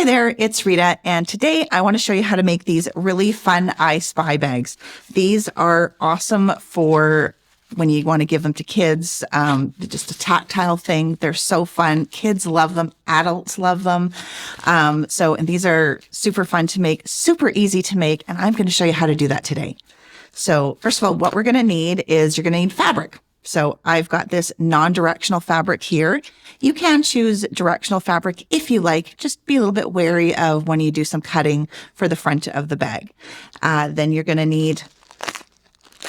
Hi there, it's Rita, and today I want to show you how to make these really fun I Spy bags. These are awesome for when you want to give them to kids, just a tactile thing. They're so fun. Kids love them. Adults love them. And these are super fun to make, super easy to make, and I'm going to show you how to do that today. So first of all, what we're going to need is you're going to need fabric. So I've got this non-directional fabric here. You can choose directional fabric if you like. Just be a little bit wary of when you do some cutting for the front of the bag. Then you're going to need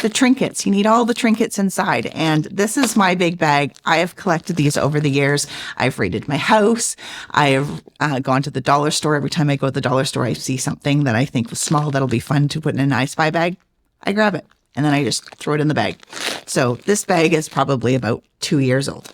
the trinkets. You need all the trinkets inside. And this is my big bag. I have collected these over the years. I've raided my house. I have gone to the dollar store. Every time I go to the dollar store, I see something that I think was small that'll be fun to put in an I Spy bag. I grab it and then I just throw it in the bag. So this bag is probably about 2 years old.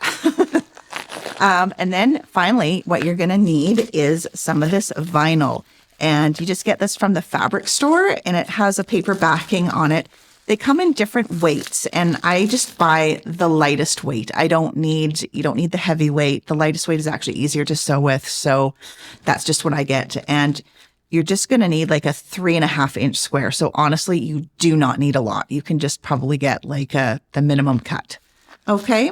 And then finally, what you're going to need is some of this vinyl. And you just get this from the fabric store and it has a paper backing on it. They come in different weights and I just buy the lightest weight. You don't need the heavy weight. The lightest weight is actually easier to sew with. So that's just what I get. And you're just going to need like a 3.5 inch square. So honestly, you do not need a lot. You can just probably get like the minimum cut. Okay.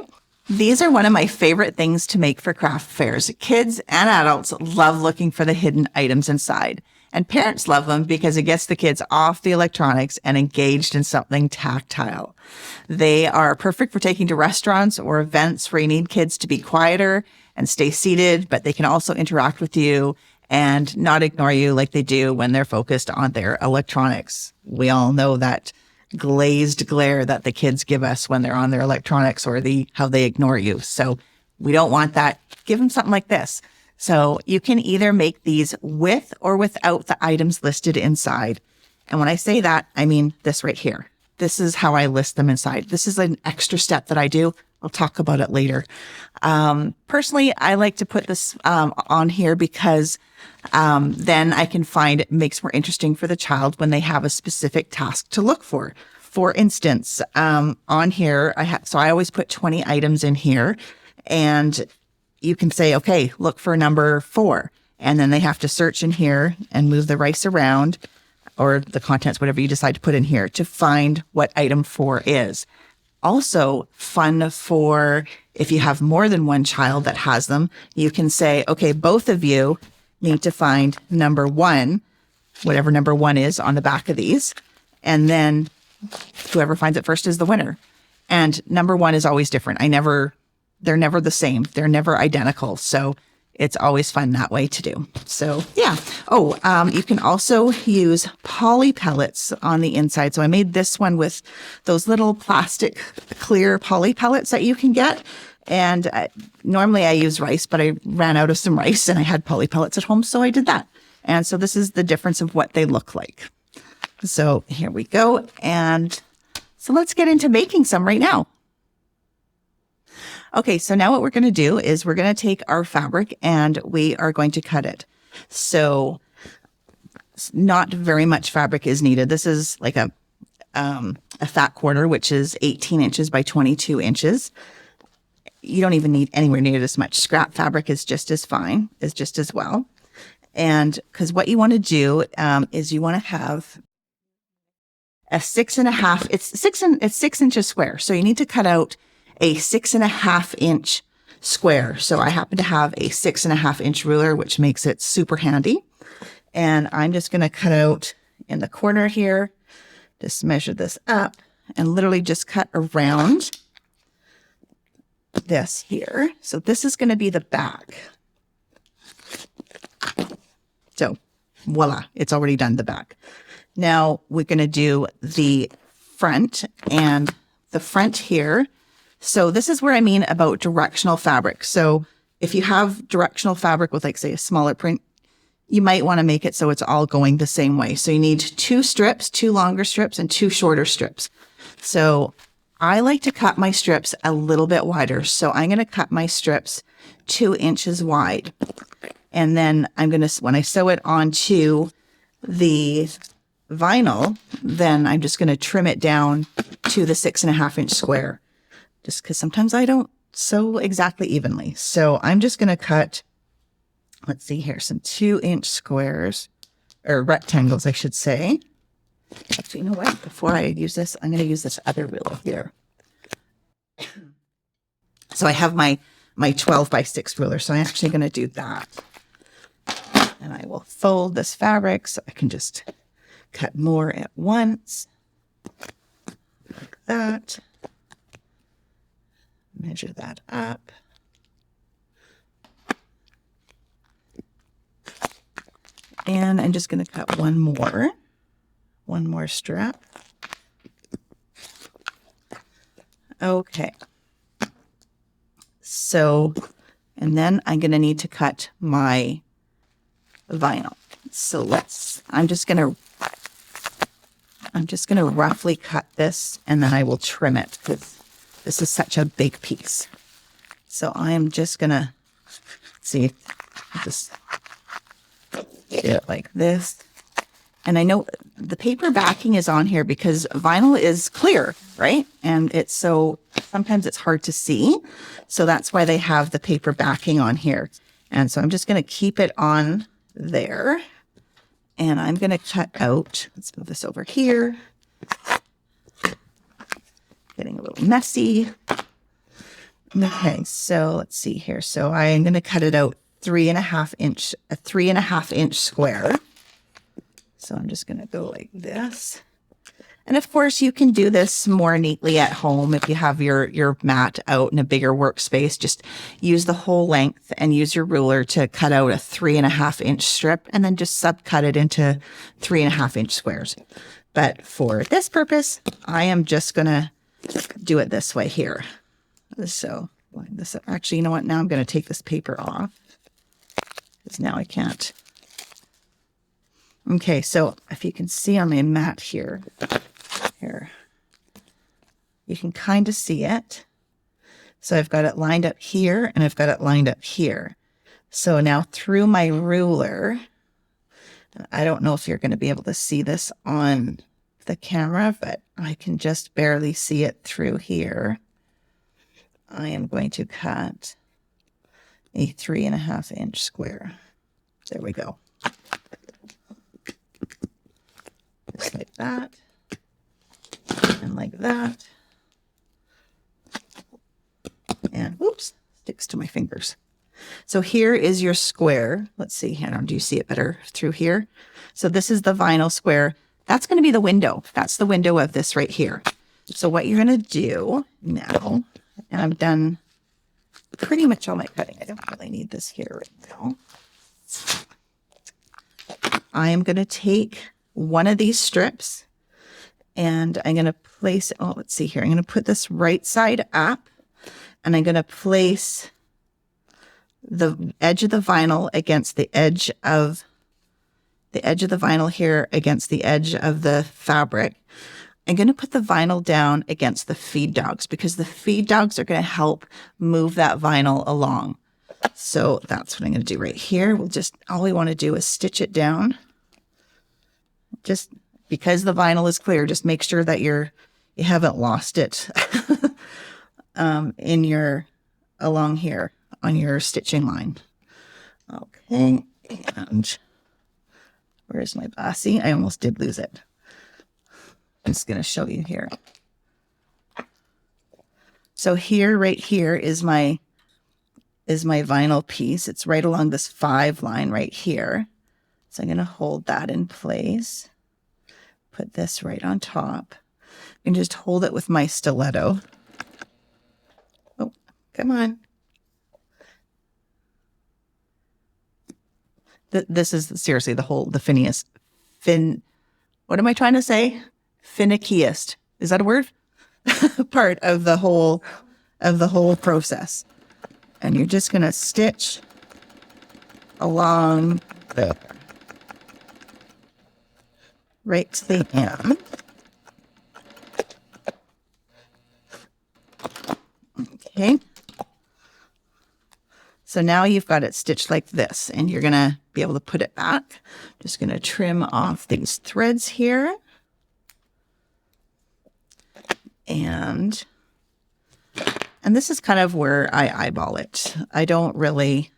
These are one of my favorite things to make for craft fairs. Kids and adults love looking for the hidden items inside. And parents love them because it gets the kids off the electronics and engaged in something tactile. They are perfect for taking to restaurants or events where you need kids to be quieter and stay seated, but they can also interact with you and not ignore you like they do when they're focused on their electronics. We all know that glazed glare that the kids give us when they're on their electronics or how they ignore you. So we don't want that. Give them something like this. So you can either make these with or without the items listed inside. And when I say that, I mean this right here. This is how I list them inside. This is an extra step that I do. I'll talk about it later. Personally, I like to put this on here because then I can find it makes more interesting for the child when they have a specific task to look for. For instance, on here, I always put 20 items in here and you can say, okay, look for number 4. And then they have to search in here and move the rice around or the contents, whatever you decide to put in here to find what item 4 is. Also fun for if you have more than one child that has them, you can say, okay, both of you need to find number 1, whatever number 1 is on the back of these. And then whoever finds it first is the winner. And number 1 is always different. They're never the same. They're never identical. So it's always fun that way to do. So yeah. You can also use poly pellets on the inside. So I made this one with those little plastic clear poly pellets that you can get. And normally I use rice, but I ran out of some rice and I had poly pellets at home. So I did that. And so this is the difference of what they look like. So here we go. And so let's get into making some right now. Okay, so now what we're going to do is we're going to take our fabric and we are going to cut it. So not very much fabric is needed. This is like a fat quarter, which is 18 inches by 22 inches. You don't even need anywhere near this much. Scrap fabric is just as fine, is just as well. And because what you want to do is you want to have a 6.5, it's 6 inches square. So you need to cut out a 6.5 inch square. So I happen to have a 6.5 inch ruler, which makes it super handy. And I'm just going to cut out in the corner here, just measure this up and literally just cut around this here. So this is going to be the back. So voila, it's already done the back. Now we're going to do the front, and the front here. So this is where I mean about directional fabric. So if you have directional fabric with, like, say, a smaller print, you might want to make it so it's all going the same way. So you need 2 strips, 2 longer strips and 2 shorter strips. So I like to cut my strips a little bit wider. So I'm going to cut my strips 2 inches wide. And then I'm going to, when I sew it onto the vinyl, then I'm just going to trim it down to the 6.5 inch square. Just because sometimes I don't sew exactly evenly. So I'm just going to cut let's see here, some 2-inch squares, or rectangles, I should say. Actually, you know what? Before I use this, I'm going to use this other ruler here. So I have my 12 by 6 ruler. So I'm actually going to do that. And I will fold this fabric so I can just cut more at once. Like that. Measure that up. And I'm just going to cut one more strap. Okay. So, and then I'm going to need to cut my vinyl. So I'm just going to roughly cut this, and then I will trim it because this is such a big piece. So I am just going to just do it like this. And I know the paper backing is on here because vinyl is clear, right? And sometimes it's hard to see. So that's why they have the paper backing on here. And so I'm just going to keep it on there. And I'm going to cut out, let's move this over here. Getting a little messy. Okay, so let's see here. So I am going to cut it out 3.5 inch square. So I'm just going to go like this. And of course, you can do this more neatly at home if you have your mat out in a bigger workspace. Just use the whole length and use your ruler to cut out a 3.5 inch strip and then just subcut it into 3.5 inch squares. But for this purpose, I am just going to do it this way here. So line this up. Actually, you know what? Now I'm going to take this paper off because now I can't. Okay, so if you can see on my mat here, you can kind of see it. So I've got it lined up here and I've got it lined up here. So now through my ruler, I don't know if you're going to be able to see this on the camera, but I can just barely see it through here. I am going to cut a 3.5 inch square. There we go. Just like that. And like that. And whoops, sticks to my fingers. So here is your square. Let's see, Hannah, do you see it better through here? So this is the vinyl square. That's going to be the window. That's the window of this right here. So what you're going to do now, and I've done pretty much all my cutting. I don't really need this here right now. I am going to take one of these strips and I'm going to place, let's see here. I'm going to put this right side up and I'm going to place the edge of the vinyl against the edge of the vinyl here against the edge of the fabric. I'm going to put the vinyl down against the feed dogs because the feed dogs are going to help move that vinyl along. So that's what I'm going to do right here. All we want to do is stitch it down. Just because the vinyl is clear, just make sure that you haven't lost it along here on your stitching line. Okay, and where's my bossy? I almost did lose it. I'm just going to show you here. So right here is my vinyl piece. It's right along this 5 line right here. So I'm going to hold that in place. Put this right on top. And just hold it with my stiletto. Oh, come on. This is seriously the what am I trying to say? Finickiest. Is that a word? Part of the whole process. And you're just going to stitch along there. Right to the end. Okay. So now you've got it stitched like this, and you're going to be able to put it back. Just going to trim off these threads here. And this is kind of where I eyeball it. I don't really,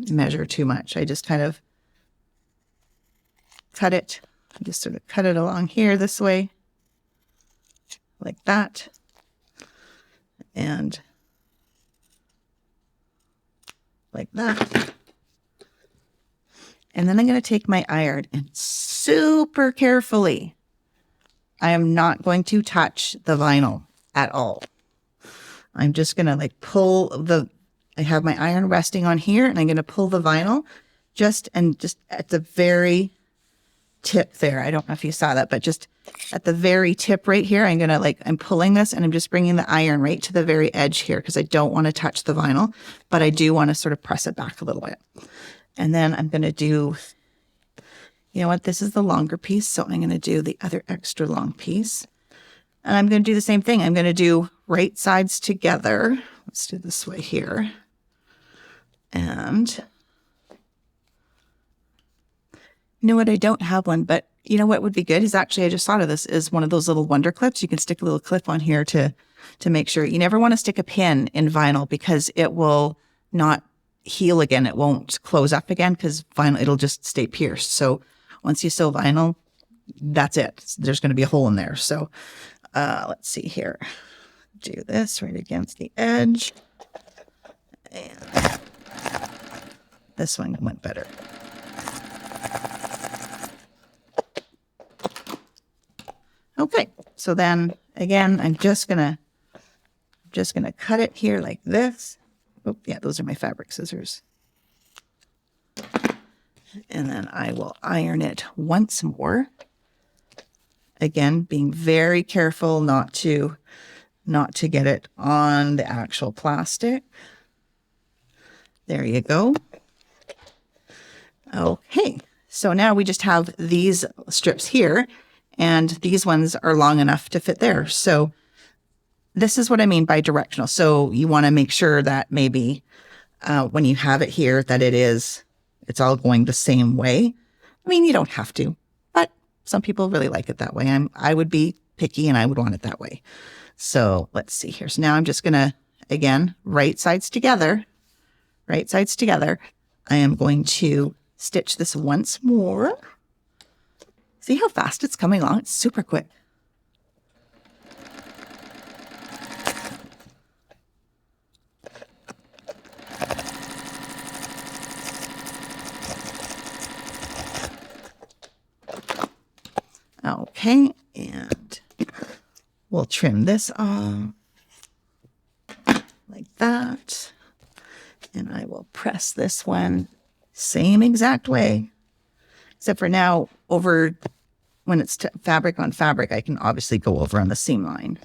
measure too much. I just kind of cut it. I just sort of cut it along here this way, like that. And like that. And then I'm going to take my iron and super carefully, I am not going to touch the vinyl at all. I'm just going to like pull I have my iron resting on here, and I'm going to pull the vinyl just at the very tip there. I don't know if you saw that, but just at the very tip right here, I'm pulling this and I'm just bringing the iron right to the very edge here because I don't want to touch the vinyl, but I do want to sort of press it back a little bit. And then I'm going to do, you know what, this is the longer piece, so I'm going to do the other extra long piece. And I'm going to do the same thing. I'm going to do right sides together. Let's do this way here. And you know what, I don't have one, but you know what would be good is actually, I just thought of this, is one of those little wonder clips. You can stick a little clip on here to make sure. You never want to stick a pin in vinyl because it will not heal again. It won't close up again because vinyl, it'll just stay pierced. So once you sew vinyl, that's it. There's going to be a hole in there. So let's see here. Do this right against the edge. And this one went better. Okay, so then again, I'm just gonna cut it here like this. Oh, yeah, those are my fabric scissors. And then I will iron it once more. Again, being very careful not to get it on the actual plastic. There you go. Okay, so now we just have these strips here, and these ones are long enough to fit there. So this is what I mean by directional. So you want to make sure that maybe when you have it here that it's all going the same way. I mean, you don't have to, but some people really like it that way. I would be picky and I would want it that way. So let's see here. So now I'm just going to, again, right sides together. I am going to stitch this once more. See how fast it's coming along? It's super quick. Okay, and we'll trim this off like that. And I will press this one same exact way, except for now over when it's fabric on fabric, I can obviously go over on the seam line.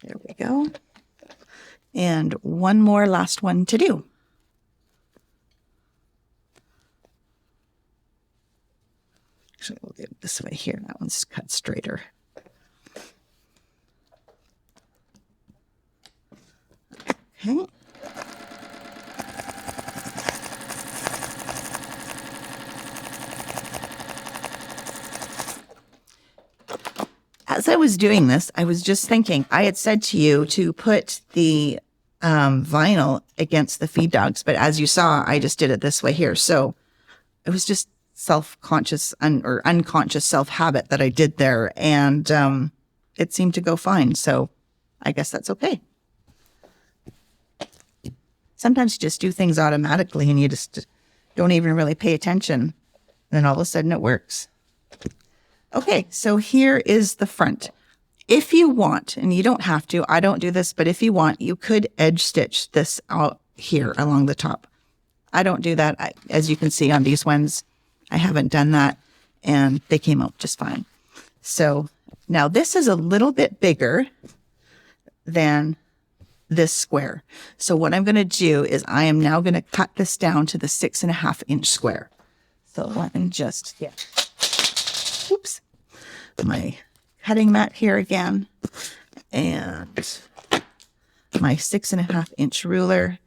There we go. And one more last one to do. Actually, we'll do it this way here. That one's cut straighter. Okay. As I was doing this, I was just thinking, I had said to you to put the vinyl against the feed dogs, but as you saw, I just did it this way here. So it was just self-conscious or unconscious self-habit that I did there, and it seemed to go fine. So I guess that's okay. Sometimes you just do things automatically and you just don't even really pay attention. And then all of a sudden it works. Okay, so here is the front. If you want, and you don't have to, I don't do this, but if you want, you could edge stitch this out here along the top. I don't do that. As you can see on these ones, I haven't done that, and they came out just fine. So now this is a little bit bigger than this square. So what I'm going to do is I am now going to cut this down to the 6.5 inch square. So let me just get, oops, my cutting mat here again, and my 6.5 inch ruler.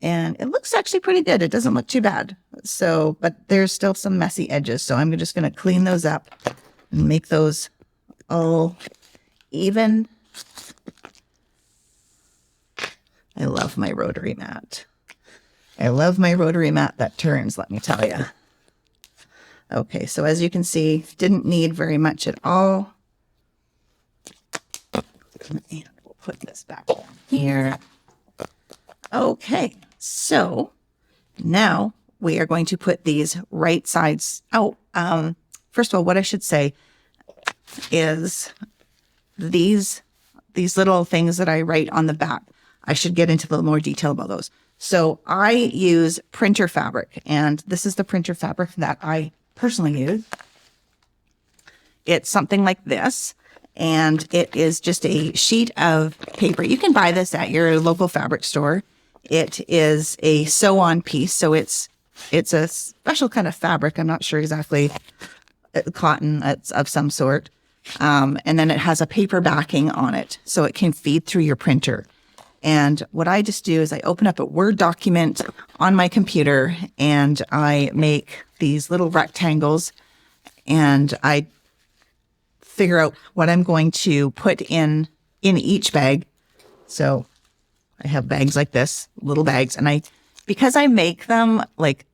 And it looks actually pretty good. It doesn't look too bad. So, but there's still some messy edges. So I'm just going to clean those up and make those all even. I love my rotary mat. I love my rotary mat that turns, let me tell you. Okay, so as you can see, didn't need very much at all. And we'll put this back here. Okay, so now we are going to put these right sides out. First of all, what I should say is these little things that I write on the back, I should get into a little more detail about those. So I use printer fabric, and this is the printer fabric that I personally use. It's something like this, and it is just a sheet of paper. You can buy this at your local fabric store. It is a sew-on piece, so it's a special kind of fabric. I'm not sure exactly, cotton of some sort. And then it has a paper backing on it, so it can feed through your printer. And what I just do is I open up a Word document on my computer, and I make these little rectangles, and I figure out what I'm going to put in each bag. So I have bags like this, little bags, and because I make them like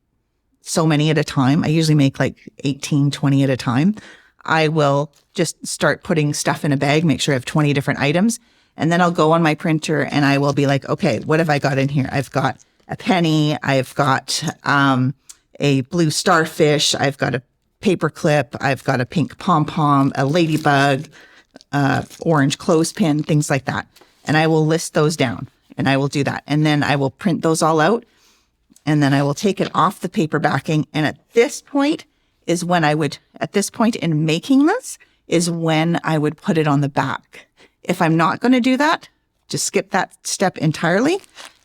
so many at a time, I usually make like 18, 20 at a time. I will just start putting stuff in a bag, make sure I have 20 different items. And then I'll go on my printer and I will be like, okay, what have I got in here? I've got a penny. I've got a blue starfish. I've got a paper clip. I've got a pink pom-pom, a ladybug, orange clothespin, things like that. And I will list those down, and I will do that. And then I will print those all out, and then I will take it off the paper backing. And at this point in making this is when I would put it on the back. If I'm not going to do that, just skip that step entirely.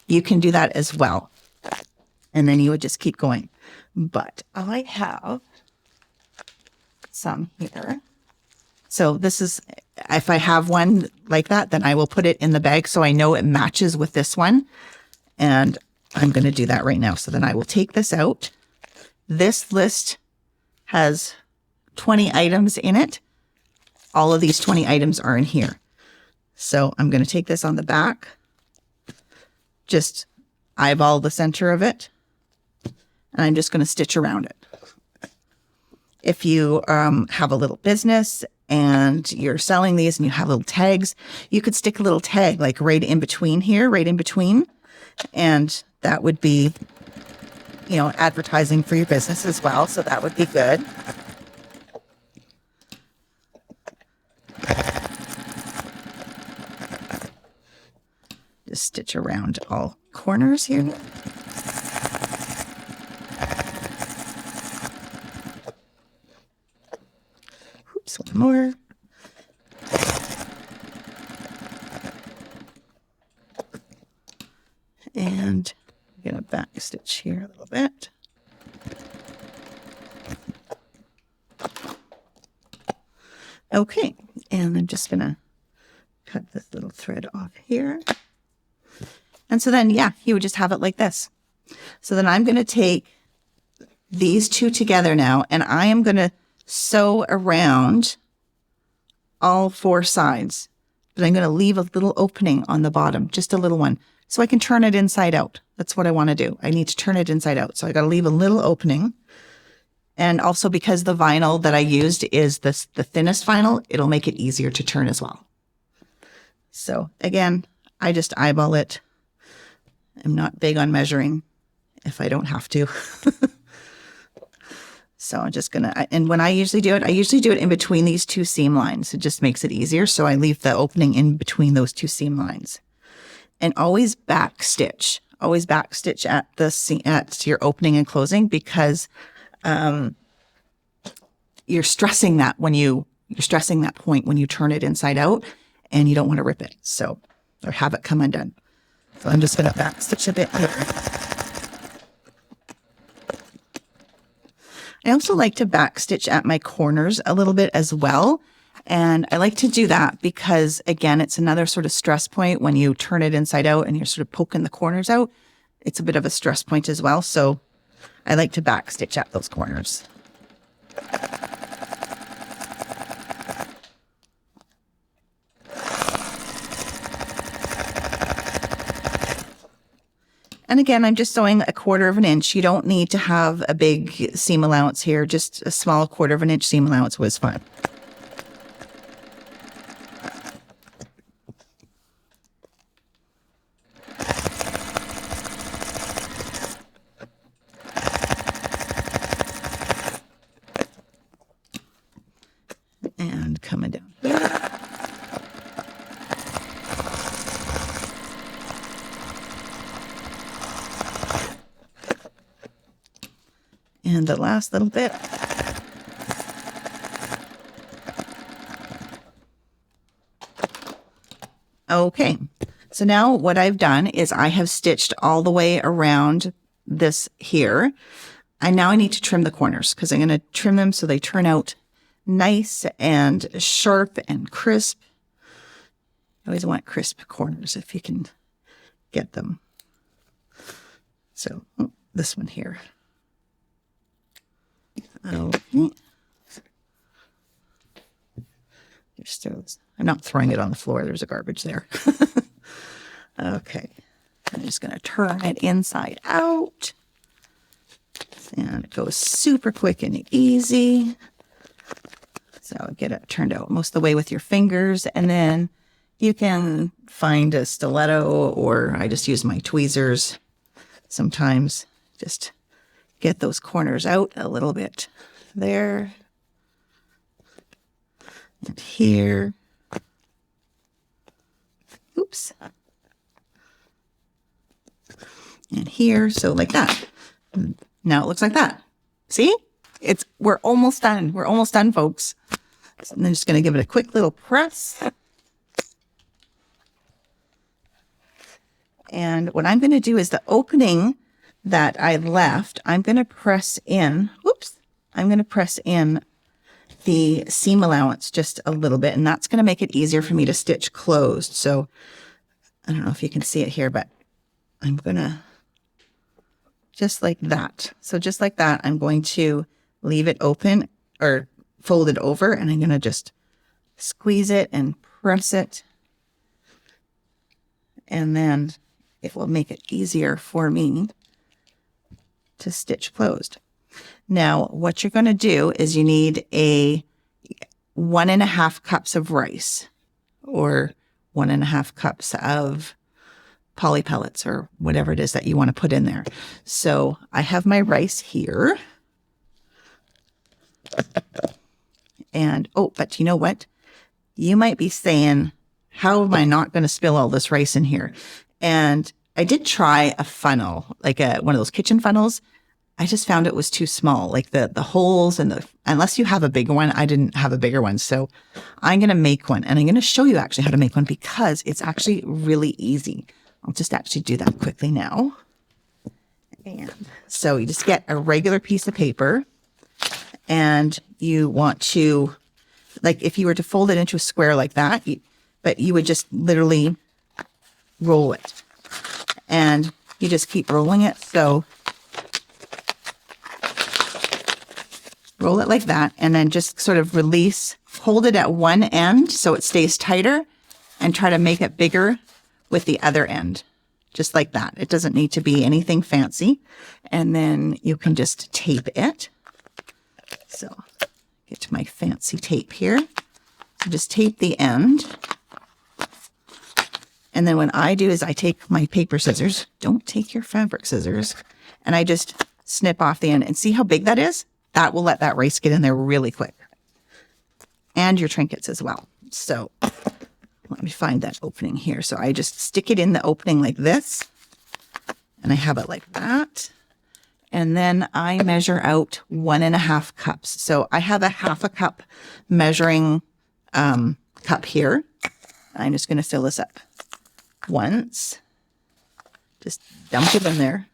You can do that as well. And then you would just keep going. But I have some here. So this is, if I have one like that, then I will put it in the bag so I know it matches with this one. And I'm going to do that right now. So then I will take this out. This list has 20 items in it. All of these 20 items are in here. So I'm going to take this on the back, just eyeball the center of it, and I'm just going to stitch around it. If you have a little business and you're selling these and you have little tags, you could stick a little tag like right in between here, right in between. And that would be, advertising for your business as well. So that would be good. Just stitch around all corners here. Oops, one more. And I'm going to back stitch here a little bit. Okay, and I'm just going to cut this little thread off here. And so then, you would just have it like this. So then I'm going to take these two together now, and I am going to sew around all four sides. But I'm going to leave a little opening on the bottom, just a little one, so I can turn it inside out. That's what I want to do. I need to turn it inside out. So I got to leave a little opening. And also because the vinyl that I used is the thinnest vinyl, it'll make it easier to turn as well. So again, I just eyeball it. I'm not big on measuring if I don't have to. So I'm just gonna, and when I usually do it in between these two seam lines. It just makes it easier. So I leave the opening in between those two seam lines. And always back stitch at your opening and closing, because you're stressing that point when you turn it inside out, and you don't want to rip it. So, or have it come undone. So I'm just going to back stitch a bit here. I also like to back stitch at my corners a little bit as well. And I like to do that because, again, it's another sort of stress point when you turn it inside out and you're sort of poking the corners out. It's a bit of a stress point as well. So I like to back stitch at those corners. And again, I'm just sewing 1/4 inch. You don't need to have a big seam allowance here. Just a small 1/4 inch seam allowance was fine. And coming down here. And the last little bit. Okay, so now what I've done is I have stitched all the way around this here. And now I need to trim the corners because I'm going to trim them so they turn out nice and sharp and crisp. I always want crisp corners if you can get them. So this one here. Okay. I'm not throwing it on the floor. There's a garbage there. Okay. I'm just going to turn it inside out. And it goes super quick and easy. So get it turned out most of the way with your fingers. And then you can find a stiletto, or I just use my tweezers sometimes. Just get those corners out a little bit there. And here. Oops. And here. So like that. Now it looks like that. See? We're almost done. We're almost done, folks. So I'm just going to give it a quick little press. And what I'm going to do is the opening that I left, I'm going to press in. Whoops. I'm going to press in the seam allowance just a little bit, and that's going to make it easier for me to stitch closed. So I don't know if you can see it here, but I'm going to just like that. So just like that, I'm going to leave it open or fold it over, and I'm going to just squeeze it and press it. And then it will make it easier for me to stitch closed. Now, what you're going to do is you need 1.5 cups of rice, or 1.5 cups of poly pellets, or whatever it is that you want to put in there. So I have my rice here. And, oh, but you know what? You might be saying, how am I not going to spill all this rice in here? And I did try a funnel, like one of those kitchen funnels. I just found it was too small, like the holes and unless you have a bigger one. I didn't have a bigger one. So I'm going to make one, and I'm going to show you actually how to make one because it's actually really easy. I'll just actually do that quickly now. And so you just get a regular piece of paper, and you want to, like if you were to fold it into a square like that, but you would just literally roll it, and you just keep rolling it. So roll it like that, and then just sort of release, hold it at one end so it stays tighter, and try to make it bigger with the other end, just like that. It doesn't need to be anything fancy. And then you can just tape it. So get to my fancy tape here. So just tape the end. And then what I do is I take my paper scissors. Don't take your fabric scissors. And I just snip off the end, and see how big that is? That will let that rice get in there really quick. And your trinkets as well. So let me find that opening here. So I just stick it in the opening like this, and I have it like that. And then I measure out 1.5 cups. So I have a 1/2 cup measuring cup here. I'm just going to fill this up once. Just dump it in there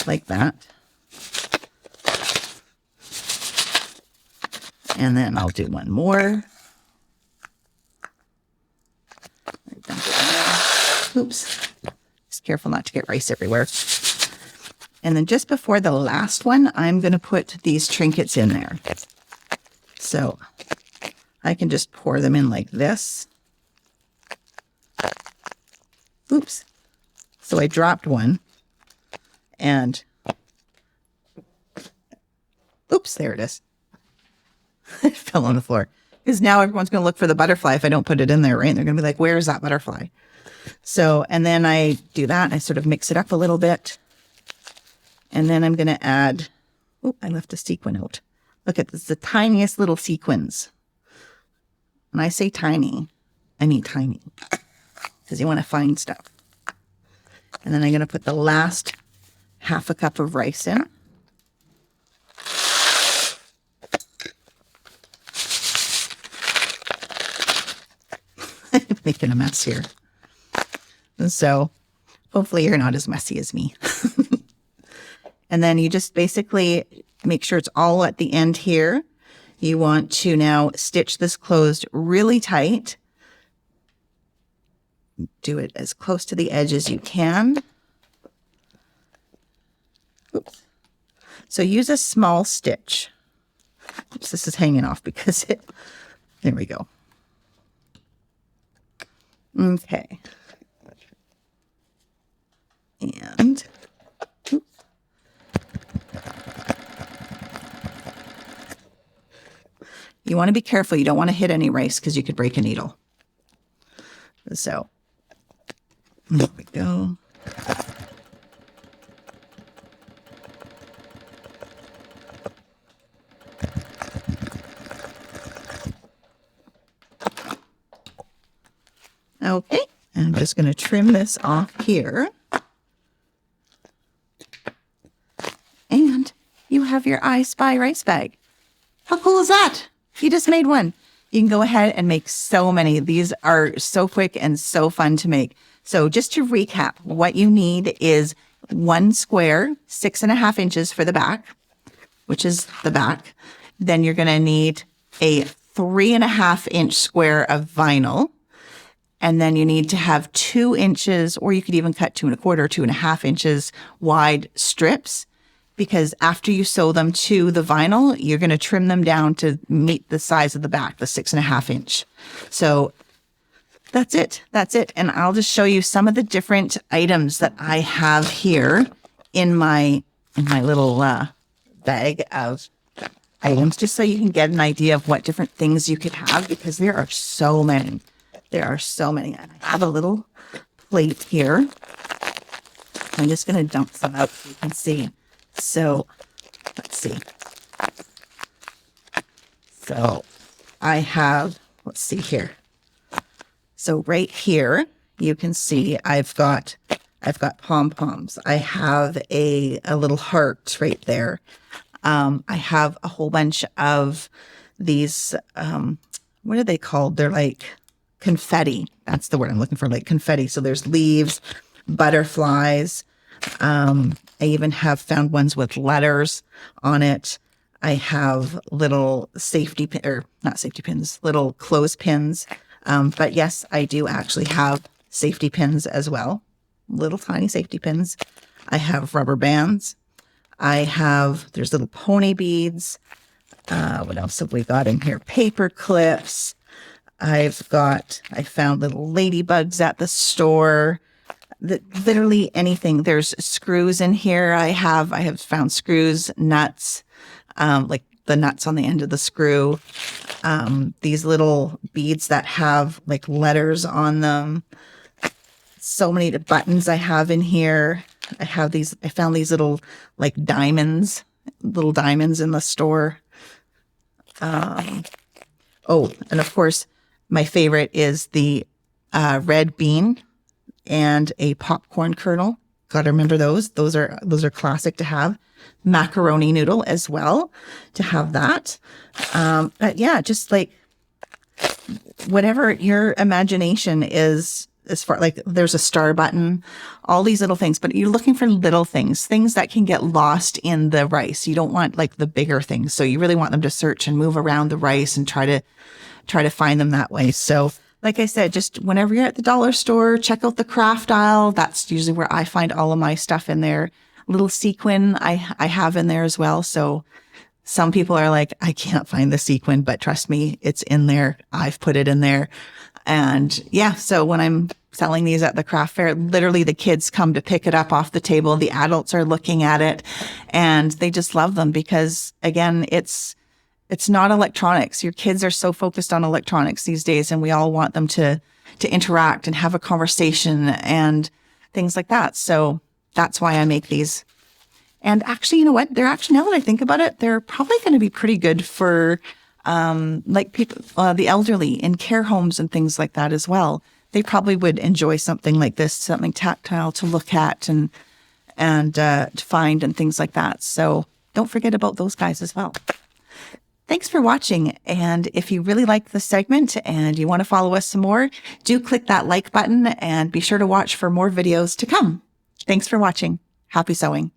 like that. And then I'll do one more. Oops. Just careful not to get rice everywhere. And then just before the last one, I'm going to put these trinkets in there. So I can just pour them in like this. Oops. So I dropped one. And oops, there it is. It fell on the floor. Because now everyone's going to look for the butterfly if I don't put it in there, right? They're going to be like, where is that butterfly? So, and then I do that. I sort of mix it up a little bit. And then I'm going to add, oh, I left a sequin out. Look at this, the tiniest little sequins. When I say tiny, I mean tiny. Because you want to find stuff. And then I'm going to put the last half a cup of rice in. I'm making a mess here. And so hopefully you're not as messy as me. And then you just basically make sure it's all at the end here. You want to now stitch this closed really tight. Do it as close to the edge as you can. Oops. So use a small stitch. Oops, this is hanging off because there we go. Okay. And oops. You want to be careful. You don't want to hit any rice because you could break a needle. So there we go. Okay, and I'm just going to trim this off here. And you have your I Spy rice bag. How cool is that? You just made one. You can go ahead and make so many. These are so quick and so fun to make. So just to recap, what you need is one square, 6.5 inches for the back, which is the back. Then you're going to need a 3.5 inch square of vinyl. And then you need to have 2 inches, or you could even cut 2 1/4, 2.5 inches wide strips, because after you sew them to the vinyl, you're going to trim them down to meet the size of the back, the 6.5 inch. So that's it. That's it. And I'll just show you some of the different items that I have here in my little bag of items, just so you can get an idea of what different things you could have, because there are so many. There are so many. And I have a little plate here. I'm just going to dump some out so you can see. So let's see. So I have, let's see here. So right here, you can see I've got pom-poms. I have a little heart right there. I have a whole bunch of these, what are they called? They're like confetti. That's the word I'm looking for, like confetti. So there's leaves, butterflies. I even have found ones with letters on it. I have little safety pin, or not safety pins, little clothespins. But yes, I do actually have safety pins as well. Little tiny safety pins. I have rubber bands. There's little pony beads. What else have we got in here? Paper clips. I found little ladybugs at the store. Literally anything. There's screws in here. I have found screws, nuts, like the nuts on the end of the screw. These little beads that have like letters on them. So many buttons I have in here. I found these little like little diamonds in the store. Oh, and of course, my favorite is the red bean and a popcorn kernel. Gotta remember those. Those are classic to have. Macaroni noodle as well, to have that. But yeah, just like whatever your imagination is, as far like there's a star button, all these little things, but you're looking for little things that can get lost in the rice. You don't want like the bigger things. So you really want them to search and move around the rice and try to find them that way. So like I said, just whenever you're at the dollar store, check out the craft aisle. That's usually where I find all of my stuff in there. Little sequin I have in there as well. So some people are like, I can't find the sequin, but trust me, it's in there. I've put it in there. And yeah, so when I'm selling these at the craft fair. Literally, the kids come to pick it up off the table. The adults are looking at it and they just love them because, again, it's not electronics. Your kids are so focused on electronics these days, and we all want them to interact and have a conversation and things like that. So that's why I make these. And actually, you know what? They're actually, now that I think about it, they're probably going to be pretty good for like people, the elderly in care homes and things like that as well. They probably would enjoy something like this, something tactile to look at and to find and things like that. So don't forget about those guys as well. Thanks for watching. And if you really like the segment and you want to follow us some more, do click that like button and be sure to watch for more videos to come. Thanks for watching. Happy sewing.